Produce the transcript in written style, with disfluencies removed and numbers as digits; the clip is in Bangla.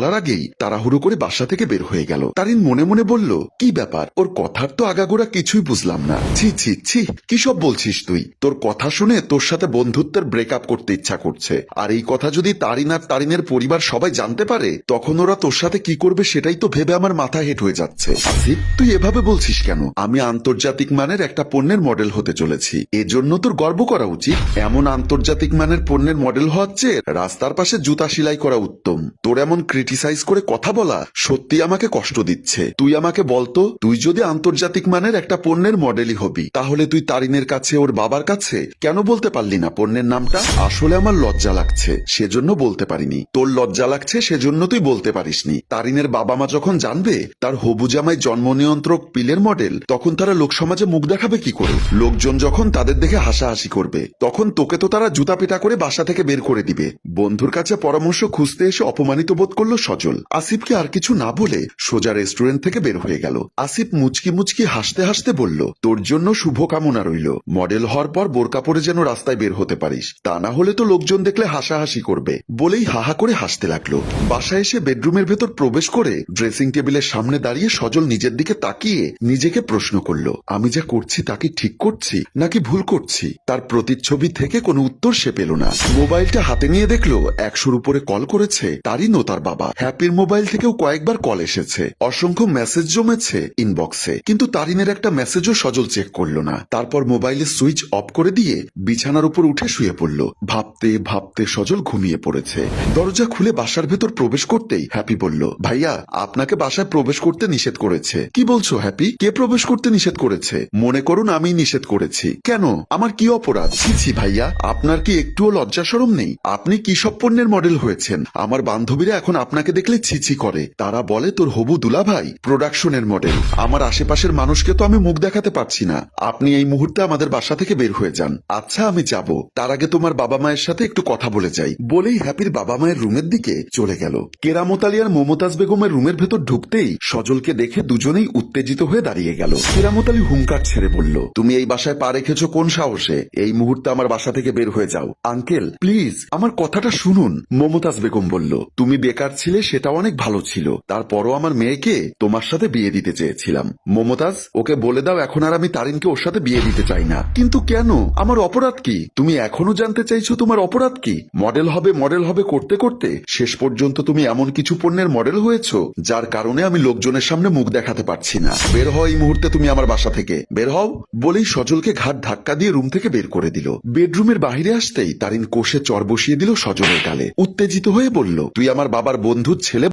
বলার আগেই তাড়াহুড়ো করে বাসা থেকে বের হয়ে গেল। তারিন মনে মনে বলল, কি ব্যাপার, ওর কথার তো আগাগোড়া কিছুই বুঝলাম না। ছি ছি ছি, কি সব বলছিস তুই? তোর কথা শুনে তোর সাথে বন্ধুত্বের ব্রেকআপ করতে ইচ্ছা করছে। আর এই কথা যদি তারিন আর তারিনের পরিবার সবাই জানতে পারে, তখন ওরা তোর সাথে কি করবে সেটাই তো ভেবে আমার মাথা হেট হয়ে যাচ্ছে। আসিফ, তুই এভাবে বলছিস কেন? আমি আন্তর্জাতিক মানের একটা পণ্যের মডেল হতে চলেছি, এজন্য তোর গর্ব করা উচিত। এমন আন্তর্জাতিক মানের পণ্যের মডেল হওয়ার চেয়ে রাস্তার পাশে জুতা সেলাই করা উত্তম। তোর এমন ক্রিটিসাইজ করে কথা বলা সত্যি আমাকে কষ্ট দিচ্ছে। তুই আমাকে বলতো, তুই যদি আন্তর্জাতিক মানের একটা পণ্যের মডেলই হবি, তাহলে তুই তারিনের কাছে, ওর বাবার কাছে কেন বলতে পারলি না পণ্যের নামটা? আসলে আমার লজ্জা লাগছে, সেজন্য বলতে পারিনি। তোর লজ্জা লাগছে সেজন্য তুই বলতে পারিসনি। তারিনের বাবা মা যখন জানবে তার হবু জামাই জন্ম নিয়ন্ত্রক পিলের মডেল, তখন তারা লোক সমাজে মুখ দেখাবে কি করে? লোকজন যখন তাদের দেখে হাসাহাসি করবে, তখন তোকে তো তারা জুতা পেটা করে বাসা থেকে বের করে দিবে। বন্ধুর কাছে পরামর্শ খুঁজতে এসে অপমানিত বোধ করলো সজল। আসিফকে আর কিছু না বলে সোজা রেস্টুরেন্ট থেকে বের হয়ে গেল। আসিফ মুচকি মুচকি হাসতে হাসতে বলল, তোর জন্য শুভকামনা রইল। মডেল হওয়ার পর বোরকা পরে যেন রাস্তায় বের হতে পারিস, তা না হলে তো লোকজন দেখলে হাসাহাসি করবে। বলেই হাহা করে হাসতে লাগলো। বাসায় এসে বেডরুমের ভেতর প্রবেশ করে ড্রেসিং টেবিলের সামনে দাঁড়িয়ে সজল নিজের দিকে তাকিয়ে নিজেকে প্রশ্ন করলো, আমি যা করছি তা কি ঠিক করছি নাকি ভুল করছি? তার প্রতিচ্ছবি থেকে কোনো উত্তর সে পেল না। মোবাইলটা হাতে নিয়ে দেখলো 100-র উপরে কল করেছে তারিন ও তার বাবা। হ্যাপির মোবাইল থেকেও কয়েকবার কল এসেছে, অসংখ্য মেসেজ জমেছে ইনবক্সে, কিন্তু তারিনের একটা মেসেজও সজল চেক করলো না। তারপর মোবাইলের সুইচ অফ করে দিয়ে বিছানার উপর উঠে শুয়ে পড়ল। ভাবতে ভাবতে সজল ঘুমিয়ে পড়েছে। দরজা খুলে বাসার ভেতর প্রবেশ করতেই হ্যাপি বলল, ভাইয়া, আপনাকে বাসায় প্রবেশ করতে নিষেধ করেছে। কি বলছো হ্যাপি? কে প্রবেশ করতে নিষেধ করেছে? মনে করুন আমি নিষেধ করেছি। কেন? আমার কি অপরাধ? ছি ছি ভাইয়া, আপনার কি একটুও লজ্জা শরম নেই? আপনি কি সব পণ্যের মডেল হয়েছেন? আমার বান্ধবীরা এখন আপনাকে দেখলে ছিছি করে। তারা বলে তোর হবু দুলাভাই প্রোডাকশনের মডেল। আমার আশেপাশের মানুষকে তো আমি মুখ দেখাতে পারছি না। আপনি এই মুহূর্তে আমাদের বাসা থেকে বের হয়ে যান। আচ্ছা, আমি যাব, তার আগে তোমার বাবা মায়ের সাথে একটু কথা বলে যাই। বলেই হ্যাপির বাবা মায়ের রুমের দিকে চলে গেল। কেরামত আলী আর মমতাজ বেগমের রুমের ভেতর ঢুকতেই সজলকে দেখে দুজনেই উত্তেজিত হয়ে দাঁড়িয়ে গেল। কেরামত আলী হুঙ্কার ছেড়ে বলল, তুমি এই বাসায় পা রেখেছো কোন সাহসে? এই মুহূর্তে আমার বাসা থেকে বের হয়ে যাও। আঙ্কেল প্লিজ আমার কথাটা শুনুন। মমতাজ বেগম বলল, তুমি বেকার ছিলে সেটা অনেক ভালো ছিল, তারপরও আমার মেয়েকে তোমার সাথে বিয়ে দিতে চেয়েছিলাম। মমতাজ, ওকে বলে দাও এখন আর আমি তারিনকে ওর সাথে বিয়ে দিতে চাই না। কিন্তু কেন? আমার অপরাধ কি? তুমি এখনো জানতে চাইছো তোমার অপরাধ কি? মডেল হবে করতে করতে শেষ পর্যন্ত তুমি এমন কিছু পণ্যের মডেল হয়েছো যার কারণে আমি লোকজনের সামনে মুখ দেখাতে পারছি না। বের হও এই মুহূর্তে তুমি আমার বাসা থেকে, বের হও। বলেই সজলকে ঘাট ধাক্কা দিয়ে রুম থেকে বের করে দিল। বেডরুমের বাহিরে আসতেই তারিন কোষে চর বসিয়ে দিল সজলের গালে। উত্তেজিত হয়ে বলল, তুই আমার বাবার বন্ধুর ছেলে